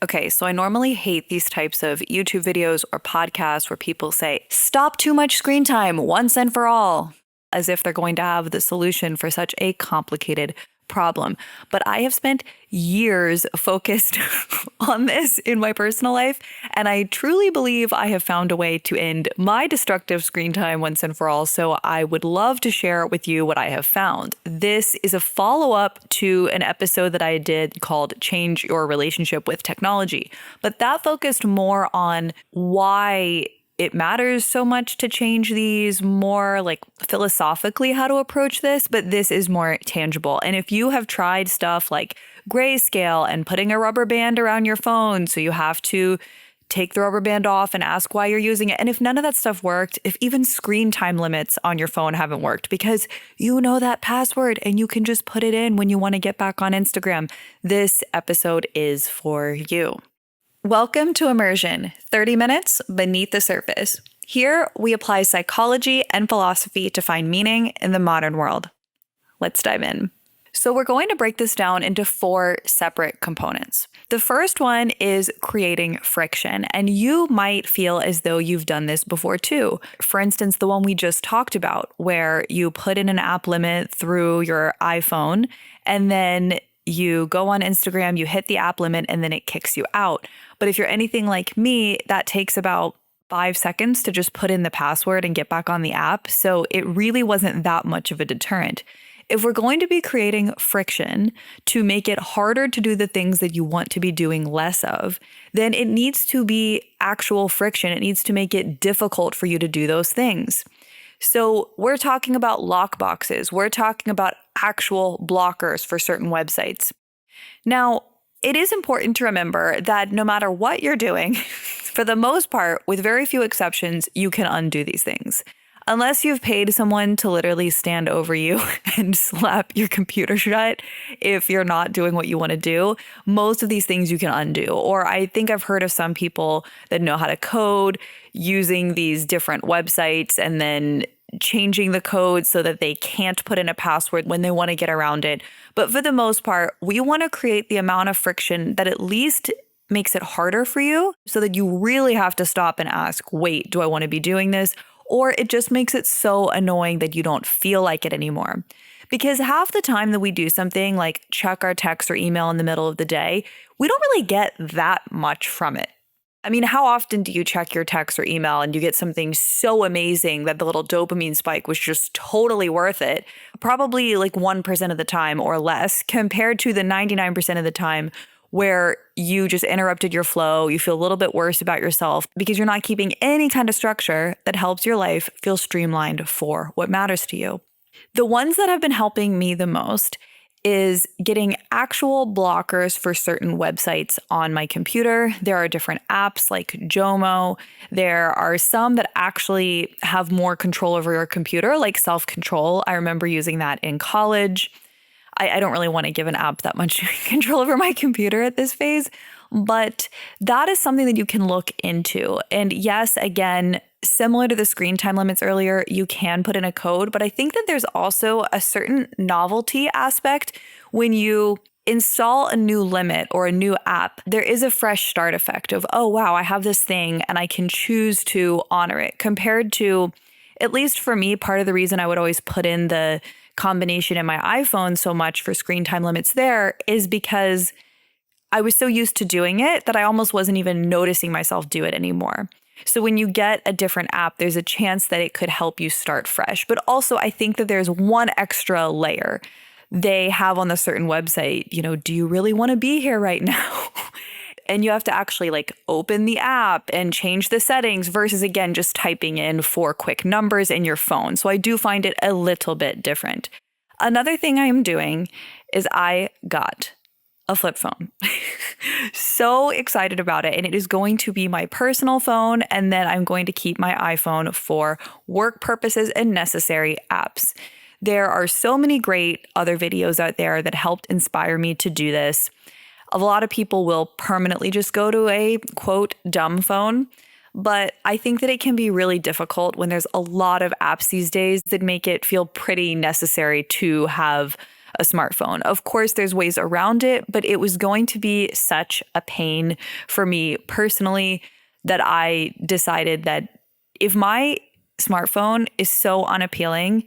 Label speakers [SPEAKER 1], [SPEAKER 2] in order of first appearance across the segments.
[SPEAKER 1] Okay, so I normally hate these types of YouTube videos or podcasts where people say, stop too much screen time once and for all, as if they're going to have the solution for such a complicated problem. But I have spent years focused on this in my personal life, and I truly believe I have found a way to end my destructive screen time once and for all. So I would love to share with you what I have found. This is a follow-up to an episode that I did called Change Your Relationship with Technology, but that focused more on why it matters so much to change these, more like philosophically how to approach this, but this is more tangible. And if you have tried stuff like grayscale and putting a rubber band around your phone, so you have to take the rubber band off and ask why you're using it. And if none of that stuff worked, if even screen time limits on your phone haven't worked because you know that password and you can just put it in when you want to get back on Instagram, this episode is for you. Welcome to Immersion, 30 minutes beneath the surface. Here, we apply psychology and philosophy to find meaning in the modern world. Let's dive in. So we're going to break this down into 4 separate components. The first one is creating friction, and you might feel as though you've done this before too. For instance, the one we just talked about, where you put in an app limit through your iPhone, and then you go on Instagram, you hit the app limit, and then it kicks you out. But if you're anything like me, that takes about 5 seconds to just put in the password and get back on the app. So it really wasn't that much of a deterrent. If we're going to be creating friction to make it harder to do the things that you want to be doing less of, then it needs to be actual friction. It needs to make it difficult for you to do those things. So we're talking about lockboxes. We're talking about actual blockers for certain websites. Now, it is important to remember that no matter what you're doing, for the most part, with very few exceptions, you can undo these things. Unless you've paid someone to literally stand over you and slap your computer shut if you're not doing what you want to do, most of these things you can undo. Or I think I've heard of some people that know how to code using these different websites and then changing the code so that they can't put in a password when they want to get around it. But for the most part, we want to create the amount of friction that at least makes it harder for you so that you really have to stop and ask, wait, do I want to be doing this? Or it just makes it so annoying that you don't feel like it anymore. Because half the time that we do something like check our text or email in the middle of the day, we don't really get that much from it. I mean, how often do you check your text or email and you get something so amazing that the little dopamine spike was just totally worth it? Probably like 1% of the time or less, compared to the 99% of the time where you just interrupted your flow, you feel a little bit worse about yourself because you're not keeping any kind of structure that helps your life feel streamlined for what matters to you. The ones that have been helping me the most is getting actual blockers for certain websites on my computer. There are different apps like Jomo. There are some that actually have more control over your computer, like self-control. I remember using that in college. I don't really want to give an app that much control over my computer at this phase, but that is something that you can look into. And yes, again, similar to the screen time limits earlier, you can put in a code, but I think that there's also a certain novelty aspect when you install a new limit or a new app. There is a fresh start effect of, oh, wow, I have this thing and I can choose to honor it, compared to, at least for me, part of the reason I would always put in the combination in my iPhone so much for screen time limits there is because I was so used to doing it that I almost wasn't even noticing myself do it anymore. So when you get a different app, there's a chance that it could help you start fresh. But also, I think that there's one extra layer they have on the certain website. You know, do you really want to be here right now? And you have to actually like open the app and change the settings versus, again, just typing in 4 quick numbers in your phone. So I do find it a little bit different. Another thing I'm doing is I got a flip phone. So excited about it. And it is going to be my personal phone. And then I'm going to keep my iPhone for work purposes and necessary apps. There are so many great other videos out there that helped inspire me to do this. A lot of people will permanently just go to a, quote, dumb phone. But I think that it can be really difficult when there's a lot of apps these days that make it feel pretty necessary to have a smartphone. Of course, there's ways around it, but it was going to be such a pain for me personally that I decided that if my smartphone is so unappealing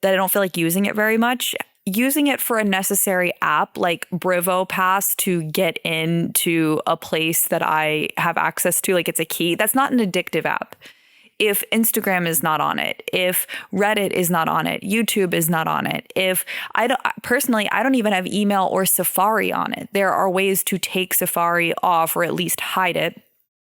[SPEAKER 1] that I don't feel like using it very much, using it for a necessary app like Brivo Pass to get into a place that I have access to, like it's a key, that's not an addictive app. If Instagram is not on it, if Reddit is not on it, YouTube is not on it, if I don't even have email or Safari on it. There are ways to take Safari off or at least hide it.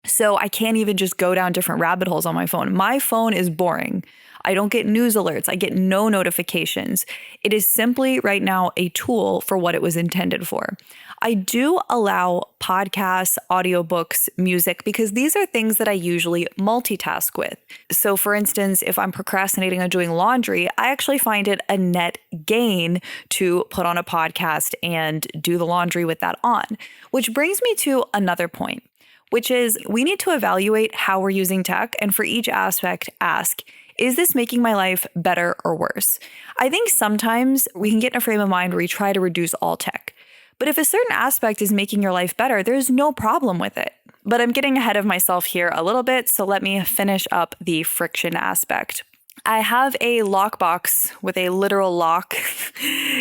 [SPEAKER 1] So I can't even just go down different rabbit holes on my phone. My phone is boring. I don't get news alerts. I get no notifications. It is simply right now a tool for what it was intended for. I do allow podcasts, audiobooks, music, because these are things that I usually multitask with. So for instance, if I'm procrastinating on doing laundry, I actually find it a net gain to put on a podcast and do the laundry with that on, which brings me to another point, which is we need to evaluate how we're using tech, and for each aspect, ask, is this making my life better or worse? I think sometimes we can get in a frame of mind where we try to reduce all tech. But if a certain aspect is making your life better, there's no problem with it. But I'm getting ahead of myself here a little bit, so let me finish up the friction aspect. I have a lockbox with a literal lock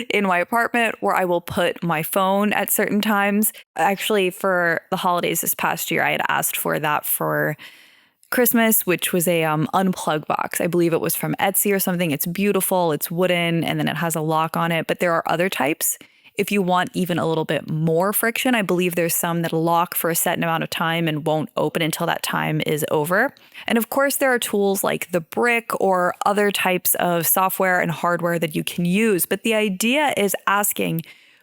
[SPEAKER 1] in my apartment where I will put my phone at certain times. Actually, for the holidays this past year, I had asked for that for Christmas, which was a unplug box. I believe it was from Etsy or something. It's beautiful, it's wooden, and then it has a lock on it. But there are other types. If you want even a little bit more friction, I believe there's some that lock for a set amount of time and won't open until that time is over. And of course, there are tools like the brick or other types of software and hardware that you can use. But the idea is asking,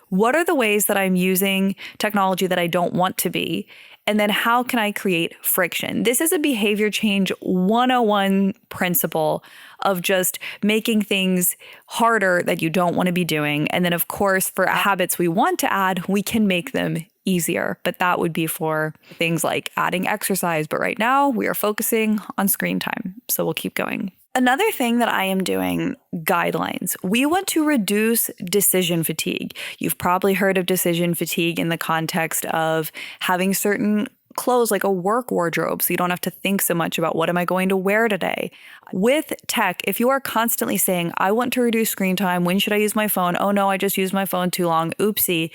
[SPEAKER 1] what are the ways that I'm using technology that I don't want to be? And then how can I create friction? This is a behavior change 101 principle of just making things harder that you don't want to be doing. And then, of course, for habits we want to add, we can make them easier. But that would be for things like adding exercise. But right now, we are focusing on screen time. So we'll keep going. Another thing that I am doing, guidelines. We want to reduce decision fatigue. You've probably heard of decision fatigue in the context of having certain clothes like a work wardrobe, so you don't have to think so much about what am I going to wear today. With tech, if you are constantly saying, I want to reduce screen time, when should I use my phone? Oh no, I just used my phone too long. Oopsie.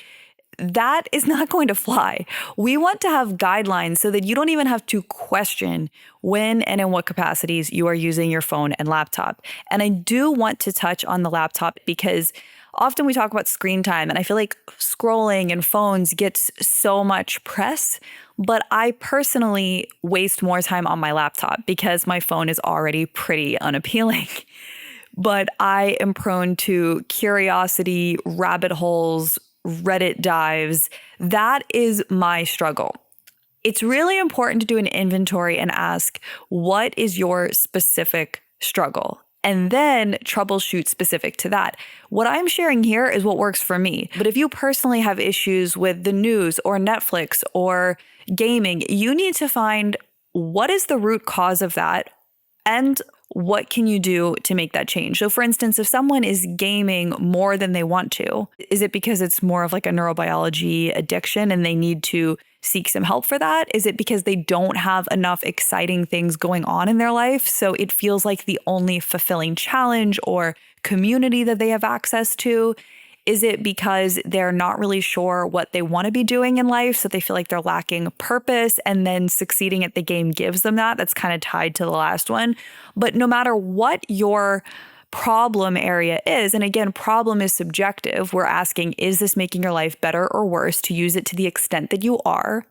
[SPEAKER 1] That is not going to fly. We want to have guidelines so that you don't even have to question when and in what capacities you are using your phone and laptop. And I do want to touch on the laptop because often we talk about screen time and I feel like scrolling and phones gets so much press, but I personally waste more time on my laptop because my phone is already pretty unappealing. But I am prone to curiosity, rabbit holes, Reddit dives. That is my struggle. It's really important to do an inventory and ask, what is your specific struggle? And then troubleshoot specific to that. What I'm sharing here is what works for me. But if you personally have issues with the news or Netflix or gaming, you need to find what is the root cause of that and what can you do to make that change? So for instance, if someone is gaming more than they want to, is it because it's more of like a neurobiology addiction and they need to seek some help for that? Is it because they don't have enough exciting things going on in their life? So it feels like the only fulfilling challenge or community that they have access to? Is it because they're not really sure what they want to be doing in life, so they feel like they're lacking purpose, and then succeeding at the game gives them that? That's kind of tied to the last one. But no matter what your problem area is, and again, problem is subjective, we're asking, is this making your life better or worse, to use it to the extent that you are?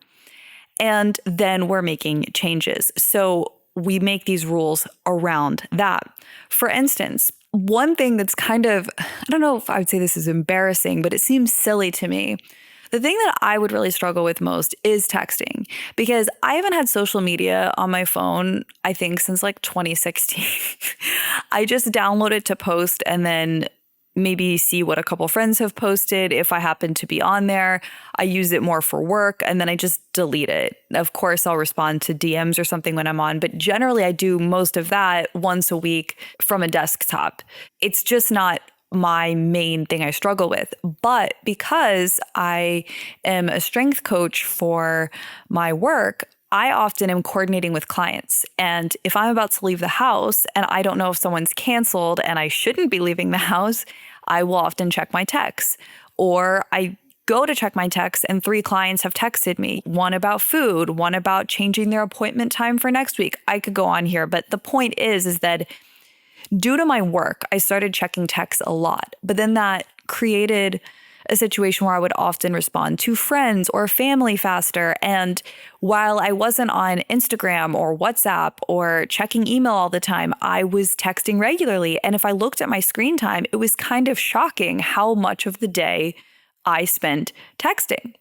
[SPEAKER 1] And then we're making changes. So we make these rules around that. For instance, one thing that's kind of, I don't know if I would say this is embarrassing, but it seems silly to me. The thing that I would really struggle with most is texting, because I haven't had social media on my phone, I think, since like 2016. I just download it to post and then maybe see what a couple friends have posted. If I happen to be on there, I use it more for work and then I just delete it. Of course, I'll respond to DMs or something when I'm on, but generally I do most of that once a week from a desktop. It's just not my main thing I struggle with. But because I am a strength coach for my work, I often am coordinating with clients. And if I'm about to leave the house and I don't know if someone's canceled and I shouldn't be leaving the house, I will often check my texts. Or I go to check my texts and 3 clients have texted me, one about food, one about changing their appointment time for next week. I could go on here, but the point is that due to my work, I started checking texts a lot, but then that created a situation where I would often respond to friends or family faster. And while I wasn't on Instagram or WhatsApp or checking email all the time, I was texting regularly. And if I looked at my screen time, it was kind of shocking how much of the day I spent texting.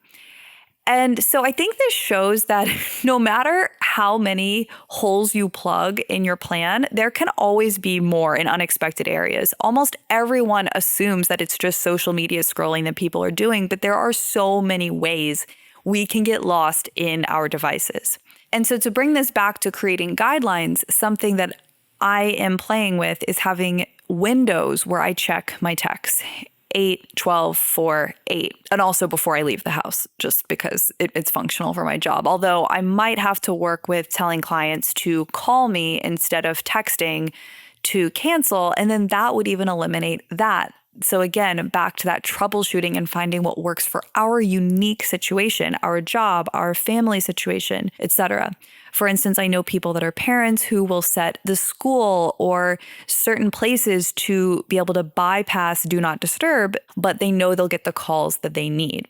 [SPEAKER 1] And so I think this shows that no matter how many holes you plug in your plan, there can always be more in unexpected areas. Almost everyone assumes that it's just social media scrolling that people are doing, but there are so many ways we can get lost in our devices. And so to bring this back to creating guidelines, something that I am playing with is having windows where I check my texts. 8, 12, 4, 8, and also before I leave the house, just because it's functional for my job. Although I might have to work with telling clients to call me instead of texting to cancel, and then that would even eliminate that. So again, back to that troubleshooting and finding what works for our unique situation, our job, our family situation, etc. For instance, I know people that are parents who will set the school or certain places to be able to bypass do not disturb, but they know they'll get the calls that they need.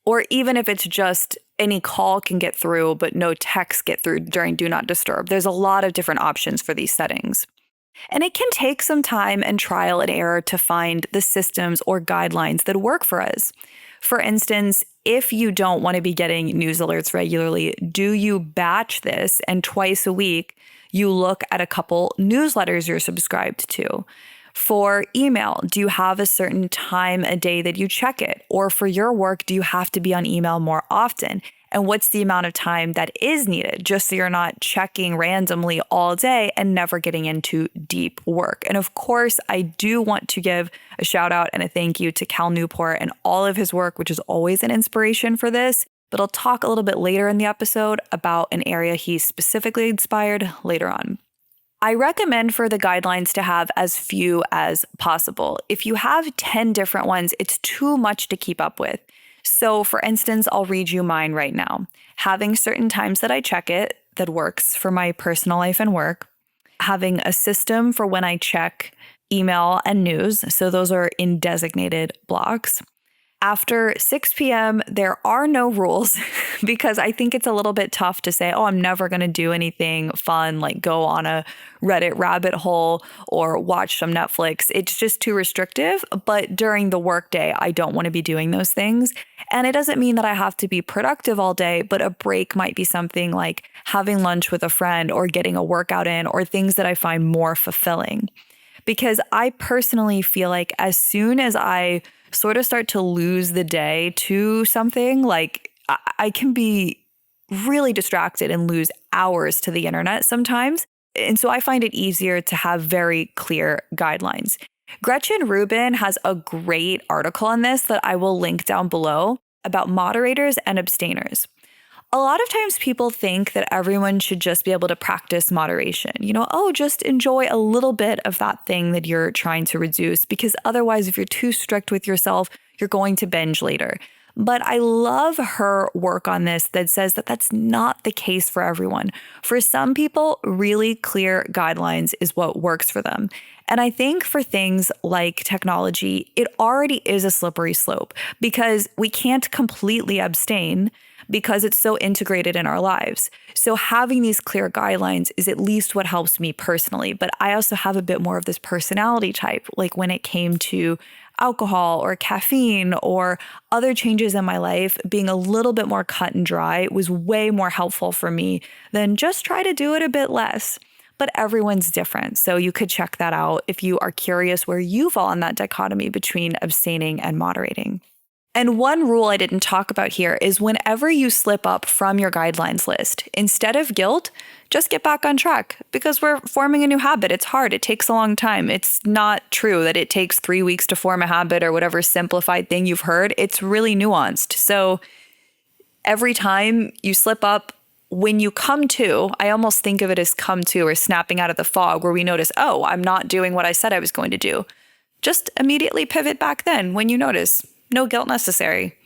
[SPEAKER 1] Or even if it's just any call can get through, but no text get through during do not disturb. There's a lot of different options for these settings. And it can take some time and trial and error to find the systems or guidelines that work for us. For instance, if you don't want to be getting news alerts regularly, do you batch this and twice a week you look at a couple newsletters you're subscribed to? For email, do you have a certain time a day that you check it? Or for your work, do you have to be on email more often? And what's the amount of time that is needed, just so you're not checking randomly all day and never getting into deep work? And of course, I do want to give a shout out and a thank you to Cal Newport and all of his work, which is always an inspiration for this. But I'll talk a little bit later in the episode about an area he specifically inspired later on. I recommend for the guidelines to have as few as possible. If you have 10 different ones, it's too much to keep up with. So for instance, I'll read you mine right now. Having certain times that I check it that works for my personal life and work. Having a system for when I check email and news. So those are in designated blocks. After 6 p.m., there are no rules because I think it's a little bit tough to say, oh, I'm never going to do anything fun, like go on a Reddit rabbit hole or watch some Netflix. It's just too restrictive. But during the workday, I don't want to be doing those things. And it doesn't mean that I have to be productive all day, but a break might be something like having lunch with a friend or getting a workout in or things that I find more fulfilling. Because I personally feel like as soon as I sort of start to lose the day to something, like I can be really distracted and lose hours to the internet sometimes. And so I find it easier to have very clear guidelines. Gretchen Rubin has a great article on this that I will link down below about moderators and abstainers. A lot of times people think that everyone should just be able to practice moderation. Just enjoy a little bit of that thing that you're trying to reduce, because otherwise, if you're too strict with yourself, you're going to binge later. But I love her work on this that says that that's not the case for everyone. For some people, really clear guidelines is what works for them. And I think for things like technology, it already is a slippery slope because we can't completely abstain because it's so integrated in our lives. So having these clear guidelines is at least what helps me personally. But I also have a bit more of this personality type, like when it came to alcohol or caffeine or other changes in my life, being a little bit more cut and dry was way more helpful for me than just try to do it a bit less. But everyone's different. So you could check that out if you are curious where you fall in that dichotomy between abstaining and moderating. And one rule I didn't talk about here is whenever you slip up from your guidelines list, instead of guilt, just get back on track because we're forming a new habit. It's hard. It takes a long time. It's not true that it takes 3 weeks to form a habit or whatever simplified thing you've heard. It's really nuanced. So every time you slip up, when you come to, I almost think of it as come to or snapping out of the fog where we notice, oh, I'm not doing what I said I was going to do. Just immediately pivot back then when you notice. No guilt necessary.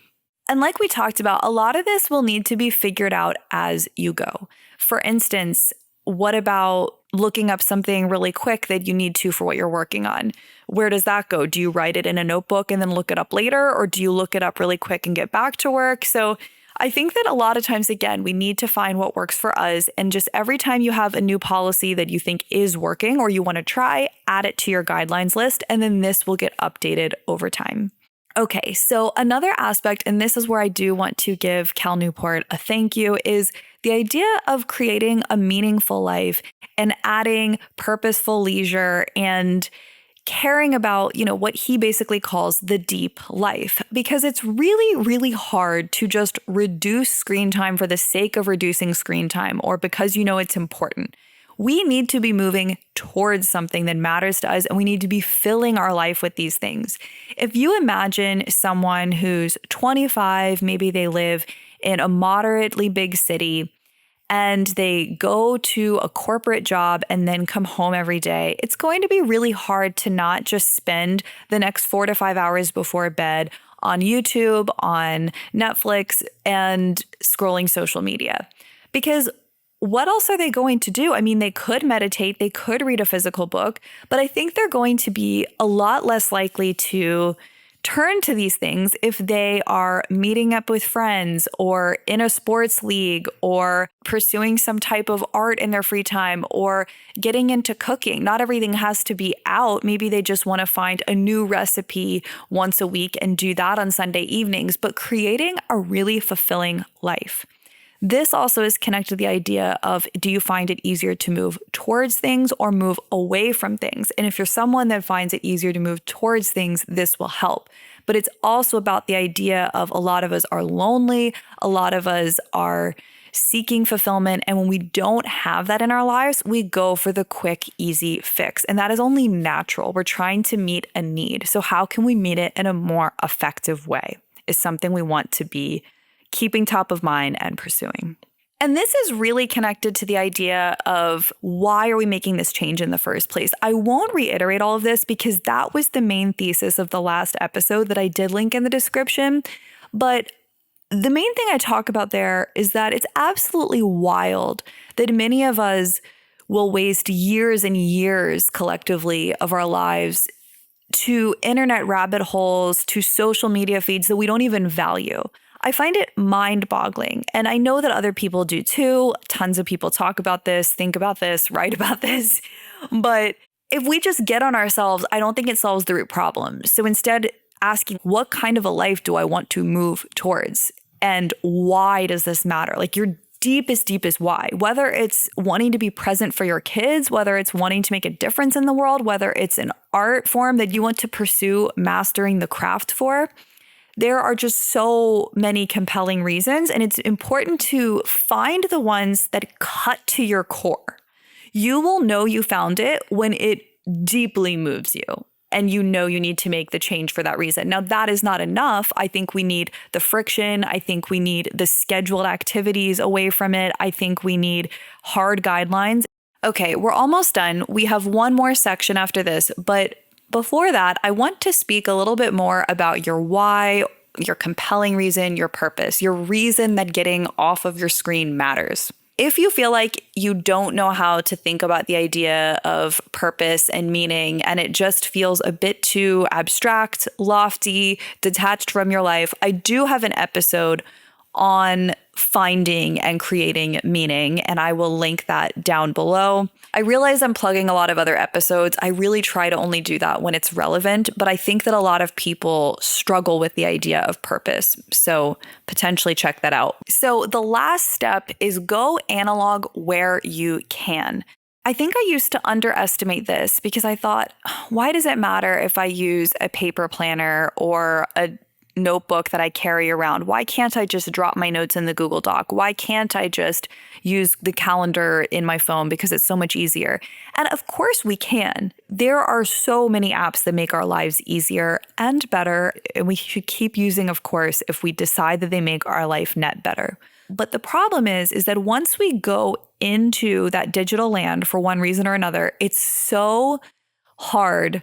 [SPEAKER 1] And like we talked about, a lot of this will need to be figured out as you go. For instance, what about looking up something really quick that you need to for what you're working on? Where does that go? Do you write it in a notebook and then look it up later? Or do you look it up really quick and get back to work? So I think that a lot of times, again, we need to find what works for us. And just every time you have a new policy that you think is working or you want to try, add it to your guidelines list. And then this will get updated over time. Okay, so another aspect, and this is where I do want to give Cal Newport a thank you, is the idea of creating a meaningful life and adding purposeful leisure and caring about, what he basically calls the deep life, because it's really, really hard to just reduce screen time for the sake of reducing screen time or because it's important. We need to be moving towards something that matters to us, and we need to be filling our life with these things. If you imagine someone who's 25, maybe they live in a moderately big city, and they go to a corporate job and then come home every day, it's going to be really hard to not just spend the next 4 to 5 hours before bed on YouTube, on Netflix, and scrolling social media. Because what else are they going to do? I mean, they could meditate, they could read a physical book, but I think they're going to be a lot less likely to turn to these things if they are meeting up with friends or in a sports league or pursuing some type of art in their free time or getting into cooking. Not everything has to be out. Maybe they just want to find a new recipe once a week and do that on Sunday evenings, but creating a really fulfilling life. This also is connected to the idea of, do you find it easier to move towards things or move away from things? And if you're someone that finds it easier to move towards things, this will help. But it's also about the idea of a lot of us are lonely, a lot of us are seeking fulfillment. And when we don't have that in our lives, we go for the quick, easy fix. And that is only natural. We're trying to meet a need. So how can we meet it in a more effective way is something we want to be keeping top of mind and pursuing. And this is really connected to the idea of why are we making this change in the first place? I won't reiterate all of this because that was the main thesis of the last episode that I did link in the description. But the main thing I talk about there is that it's absolutely wild that many of us will waste years and years collectively of our lives to internet rabbit holes, to social media feeds that we don't even value. I find it mind-boggling, and I know that other people do too. Tons of people talk about this, think about this, write about this. But if we just get on ourselves, I don't think it solves the root problem. So instead, asking what kind of a life do I want to move towards? And why does this matter? Like your deepest why, whether it's wanting to be present for your kids, whether it's wanting to make a difference in the world, whether it's an art form that you want to pursue mastering the craft for. There are just so many compelling reasons, and it's important to find the ones that cut to your core. You will know you found it when it deeply moves you and you know you need to make the change for that reason. Now, that is not enough. I think we need the friction. I think we need the scheduled activities away from it. I think we need hard guidelines. Okay, we're almost done. We have one more section after this, but before that, I want to speak a little bit more about your why, your compelling reason, your purpose, your reason that getting off of your screen matters. If you feel like you don't know how to think about the idea of purpose and meaning, and it just feels a bit too abstract, lofty, detached from your life, I do have an episode on finding and creating meaning, and I will link that down below. I realize I'm plugging a lot of other episodes. I really try to only do that when it's relevant, but I think that a lot of people struggle with the idea of purpose. So potentially check that out. So the last step is go analog where you can. I think I used to underestimate this because I thought, why does it matter if I use a paper planner or a notebook that I carry around? Why can't I just drop my notes in the Google Doc? Why can't I just use the calendar in my phone because it's so much easier? And of course we can. There are so many apps that make our lives easier and better, and we should keep using, of course, if we decide that they make our life net better. But the problem is that once we go into that digital land for one reason or another, it's so hard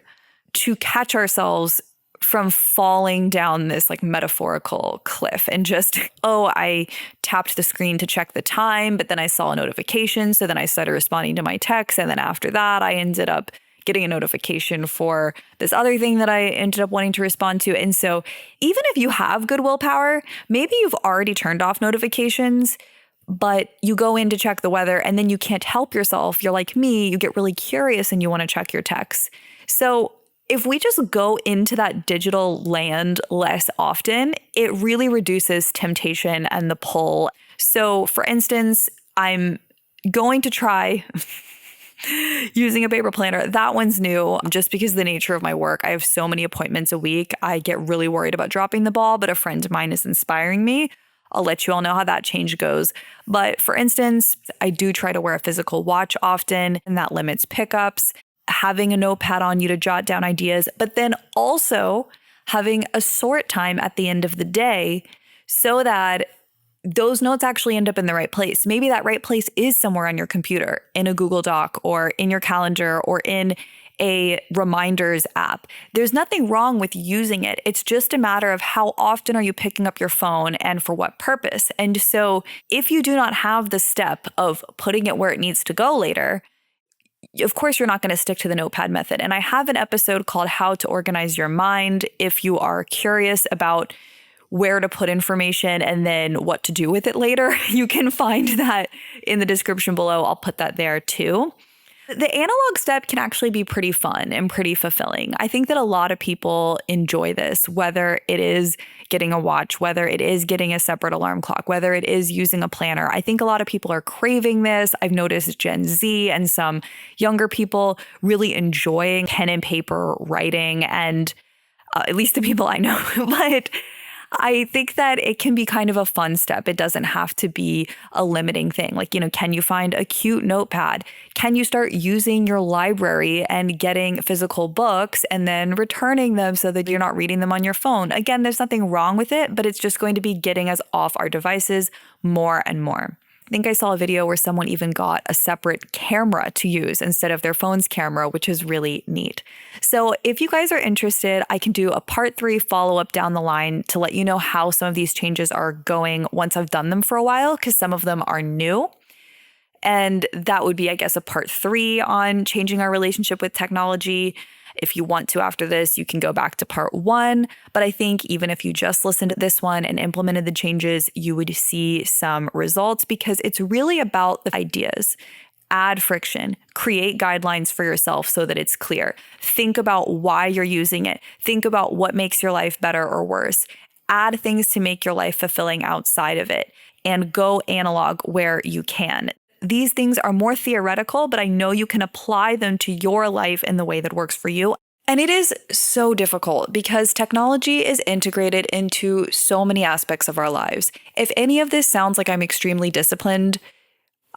[SPEAKER 1] to catch ourselves from falling down this like metaphorical cliff and just, oh, I tapped the screen to check the time, but then I saw a notification. So then I started responding to my text. And then after that, I ended up getting a notification for this other thing that I ended up wanting to respond to. And so even if you have good willpower, maybe you've already turned off notifications, but you go in to check the weather and then you can't help yourself. You're like me, you get really curious and you want to check your texts. So if we just go into that digital land less often, it really reduces temptation and the pull. So for instance, I'm going to try using a paper planner. That one's new just because of the nature of my work. I have so many appointments a week. I get really worried about dropping the ball, but a friend of mine is inspiring me. I'll let you all know how that change goes. But for instance, I do try to wear a physical watch often, and that limits pickups. Having a notepad on you to jot down ideas, but then also having a sort time at the end of the day so that those notes actually end up in the right place. Maybe that right place is somewhere on your computer, in a Google Doc or in your calendar or in a reminders app. There's nothing wrong with using it. It's just a matter of how often are you picking up your phone and for what purpose. And so if you do not have the step of putting it where it needs to go later, of course, you're not going to stick to the notepad method. And I have an episode called How to Organize Your Mind. If you are curious about where to put information and then what to do with it later, you can find that in the description below. I'll put that there too. The analog step can actually be pretty fun and pretty fulfilling. I think that a lot of people enjoy this, whether it is getting a watch, whether it is getting a separate alarm clock, whether it is using a planner. I think a lot of people are craving this. I've noticed Gen Z and some younger people really enjoying pen and paper writing, and at least the people I know. But I think that it can be kind of a fun step. It doesn't have to be a limiting thing. Like, can you find a cute notepad? Can you start using your library and getting physical books and then returning them so that you're not reading them on your phone? Again, there's nothing wrong with it, but it's just going to be getting us off our devices more and more. I think I saw a video where someone even got a separate camera to use instead of their phone's camera, which is really neat. So if you guys are interested, I can do a part 3 follow-up down the line to let you know how some of these changes are going once I've done them for a while, because some of them are new. And that would be, I guess, a part 3 on changing our relationship with technology. If you want to after this, you can go back to part 1. But I think even if you just listened to this one and implemented the changes, you would see some results, because it's really about the ideas. Add friction, create guidelines for yourself so that it's clear. Think about why you're using it. Think about what makes your life better or worse. Add things to make your life fulfilling outside of it, and go analog where you can. These things are more theoretical, but I know you can apply them to your life in the way that works for you. And it is so difficult because technology is integrated into so many aspects of our lives. If any of this sounds like I'm extremely disciplined,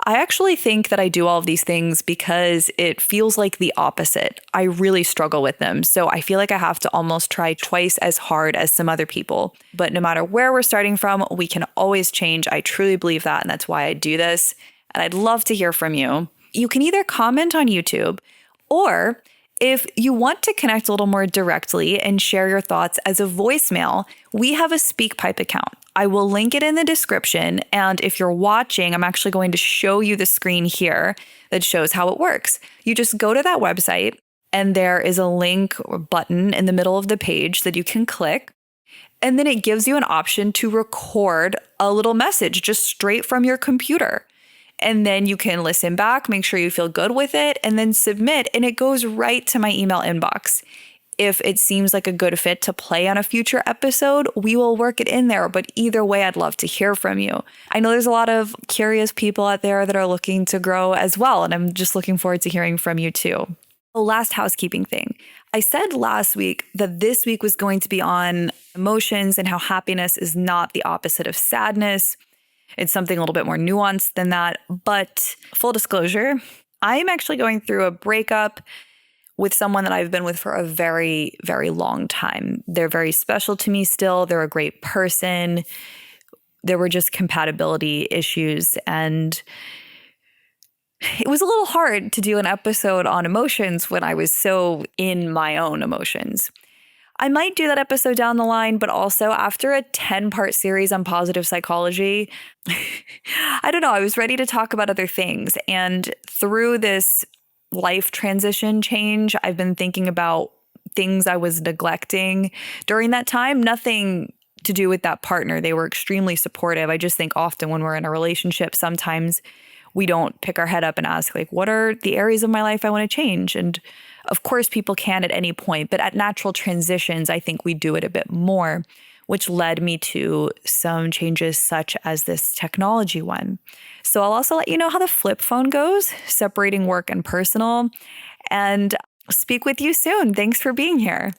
[SPEAKER 1] I actually think that I do all of these things because it feels like the opposite. I really struggle with them. So I feel like I have to almost try twice as hard as some other people. But no matter where we're starting from, we can always change. I truly believe that, and that's why I do this. And I'd love to hear from you. You can either comment on YouTube, or if you want to connect a little more directly and share your thoughts as a voicemail, we have a SpeakPipe account. I will link it in the description. And if you're watching, I'm actually going to show you the screen here that shows how it works. You just go to that website, and there is a link or button in the middle of the page that you can click. And then it gives you an option to record a little message just straight from your computer. And then you can listen back, make sure you feel good with it, and then submit, and it goes right to my email inbox. If it seems like a good fit to play on a future episode, we will work it in there. But either way, I'd love to hear from you. I know there's a lot of curious people out there that are looking to grow as well, and I'm just looking forward to hearing from you too. Oh, last housekeeping thing. I said last week that this week was going to be on emotions and how happiness is not the opposite of sadness. It's something a little bit more nuanced than that. But full disclosure, I am actually going through a breakup with someone that I've been with for a very, very long time. They're very special to me still. They're a great person. There were just compatibility issues, and it was a little hard to do an episode on emotions when I was so in my own emotions. I might do that episode down the line, but also after a 10-part series on positive psychology, I don't know, I was ready to talk about other things. And through this life transition change, I've been thinking about things I was neglecting during that time. Nothing to do with that partner. They were extremely supportive. I just think often when we're in a relationship, sometimes we don't pick our head up and ask, like, what are the areas of my life I want to change? And of course, people can at any point, but at natural transitions, I think we do it a bit more, which led me to some changes such as this technology one. So I'll also let you know how the flip phone goes, separating work and personal, and speak with you soon. Thanks for being here.